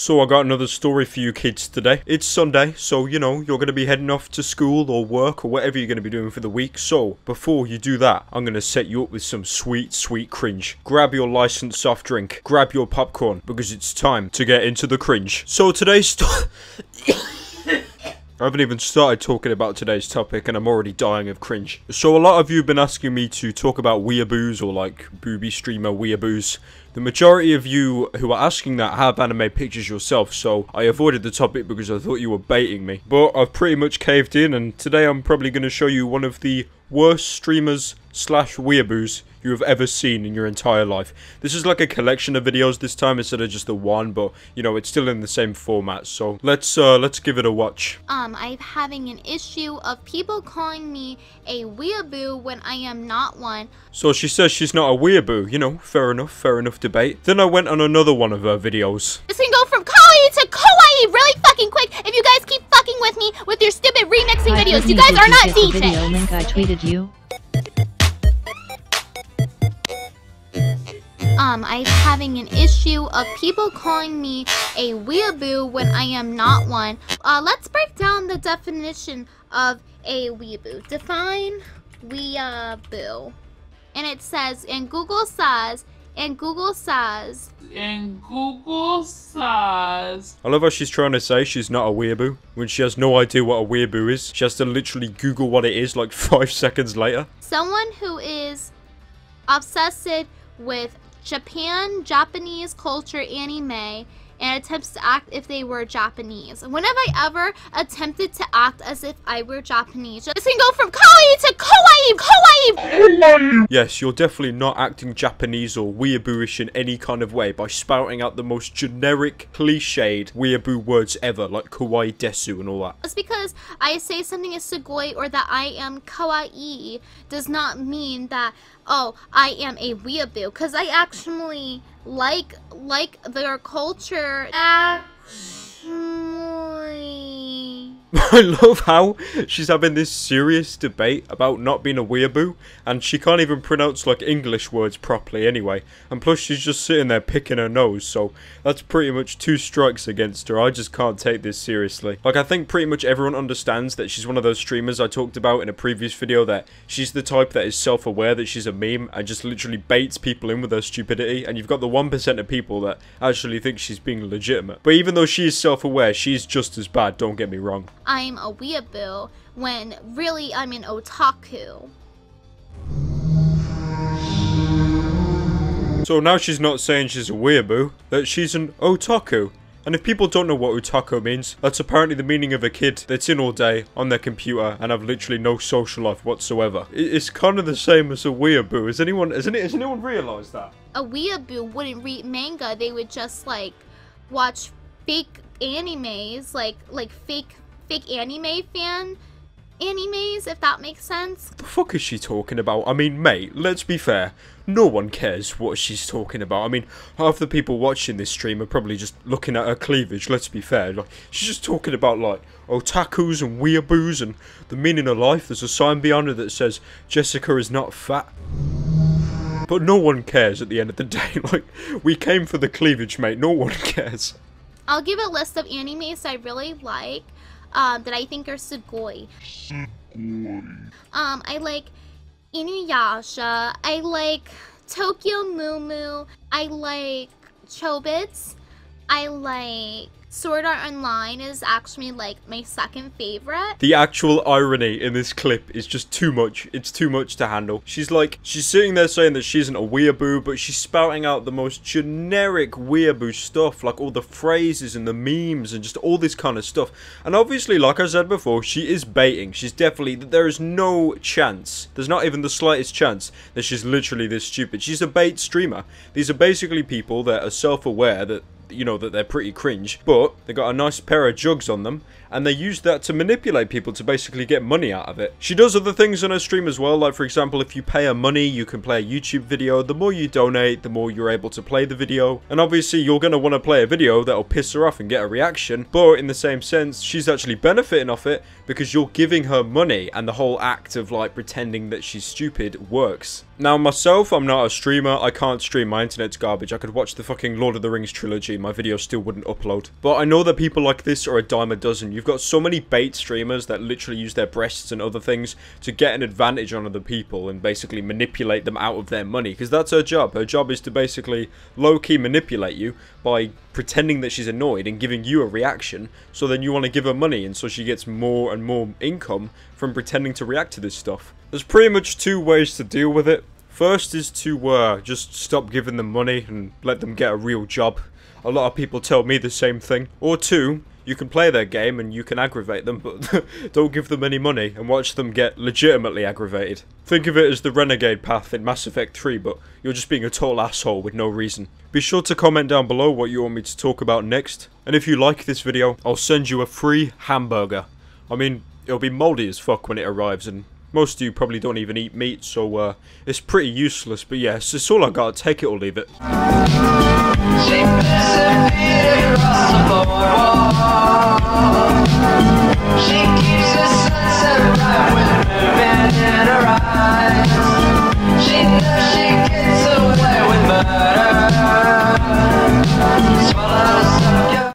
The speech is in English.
So I got another story for you kids today. It's Sunday, so you know, you're going to be heading off to school or work or whatever you're going to be doing for the week. So before you do that, I'm going to set you up with some sweet, sweet cringe. Grab your licensed soft drink, grab your popcorn, because it's time to get into the cringe. So today's I haven't even started talking about today's topic and I'm already dying of cringe. So a lot of you have been asking me to talk about weeaboos or like booby streamer weeaboos. The majority of you who are asking that have anime pictures yourself, so I avoided the topic because I thought you were baiting me. But I've pretty much caved in, and today I'm probably going to show you one of the worst streamers slash weeaboos you have ever seen in your entire life. This is like a collection of videos this time instead of just the one, but you know, it's still in the same format. So let's give it a watch. I'm having an issue of people calling me a weeaboo when I am not one. So she says she's not a weeaboo, you know, fair enough debate. Then I went on another one of her videos. This can go from kawaii to kawaii really fucking quick if you guys keep fucking with me with your stupid remixing videos. You guys are not DJs. Video link I tweeted you. I'm having an issue of people calling me a weeaboo when I am not one. Let's break down the definition of a weeaboo. Define weeaboo. And it says, and Google says, I love how she's trying to say she's not a weeaboo when she has no idea what a weeaboo is. She has to literally Google what it is like 5 seconds later. Someone who is obsessed with Japanese culture anime and attempts to act if they were Japanese. When have I ever attempted to act as if I were Japanese? This can go from kawaii to kawaii. Yes, you're definitely not acting Japanese or weeabooish in any kind of way by spouting out the most generic, cliched weeaboo words ever, like kawaii desu and all that. Just because I say something is sugoi or that I am kawaii does not mean that, oh, I am a weeaboo, because I actually like their culture. I love how she's having this serious debate about not being a weeaboo, and she can't even pronounce like English words properly anyway, and plus she's just sitting there picking her nose, so that's pretty much 2 strikes against her. I just can't take this seriously. Like, I think pretty much everyone understands that she's one of those streamers I talked about in a previous video, that she's the type that is self-aware that she's a meme and just literally baits people in with her stupidity, and you've got the 1% of people that actually think she's being legitimate. But even though she is self-aware, she's just as bad, don't get me wrong. I'm a weeaboo when really I'm an otaku. So now she's not saying she's a weeaboo, that she's an otaku. And if people don't know what otaku means, that's apparently the meaning of a kid that's in all day on their computer and have literally no social life whatsoever. It's kind of the same as a weeaboo. Has anyone realised that? A weeaboo wouldn't read manga. They would just like watch fake animes, like fake anime fan animes, if that makes sense. What the fuck is she talking about? I mean, mate, let's be fair. No one cares what she's talking about. I mean, half the people watching this stream are probably just looking at her cleavage, let's be fair. Like, she's just talking about, like, otakus and weeaboos and the meaning of life. There's a sign behind her that says, Jessica is not fat. But no one cares at the end of the day. Like, we came for the cleavage, mate. No one cares. I'll give a list of animes I really like, that I think are sugoi. I like Inuyasha, I like Tokyo Moo, I like Chobits, I like Sword Art Online is actually like my second favorite. The actual irony in this clip is just too much. It's too much to handle. She's sitting there saying that she isn't a weeaboo, but she's spouting out the most generic weeaboo stuff, like all the phrases and the memes and just all this kind of stuff. And obviously, like I said before, she is baiting. She's definitely, there is no chance, there's not even the slightest chance that she's literally this stupid. She's a bait streamer. These are basically people that are self-aware that, you know, that they're pretty cringe, but they got a nice pair of jugs on them and they use that to manipulate people to basically get money out of it. She does other things on her stream as well, like for example, if you pay her money, you can play a YouTube video. The more you donate, the more you're able to play the video, and obviously you're going to want to play a video that'll piss her off and get a reaction, but in the same sense, she's actually benefiting off it because you're giving her money, and the whole act of like pretending that she's stupid works. Now myself, I'm not a streamer, I can't stream, my internet's garbage. I could watch the fucking Lord of the Rings trilogy, my video still wouldn't upload. But I know that people like this are a dime a dozen. You've got so many bait streamers that literally use their breasts and other things to get an advantage on other people and basically manipulate them out of their money, because that's her job. Her job is to basically low-key manipulate you by pretending that she's annoyed and giving you a reaction, so then you want to give her money, and so she gets more and more income from pretending to react to this stuff. There's pretty much two ways to deal with it. First is to just stop giving them money and let them get a real job. A lot of people tell me the same thing. Or two, you can play their game and you can aggravate them, but don't give them any money and watch them get legitimately aggravated. Think of it as the renegade path in Mass Effect 3, but you're just being a total asshole with no reason. Be sure to comment down below what you want me to talk about next. And if you like this video, I'll send you a free hamburger. I mean, it'll be moldy as fuck when it arrives, and most of you probably don't even eat meat, so it's pretty useless. But yeah, it's all I got. Take it or leave it. She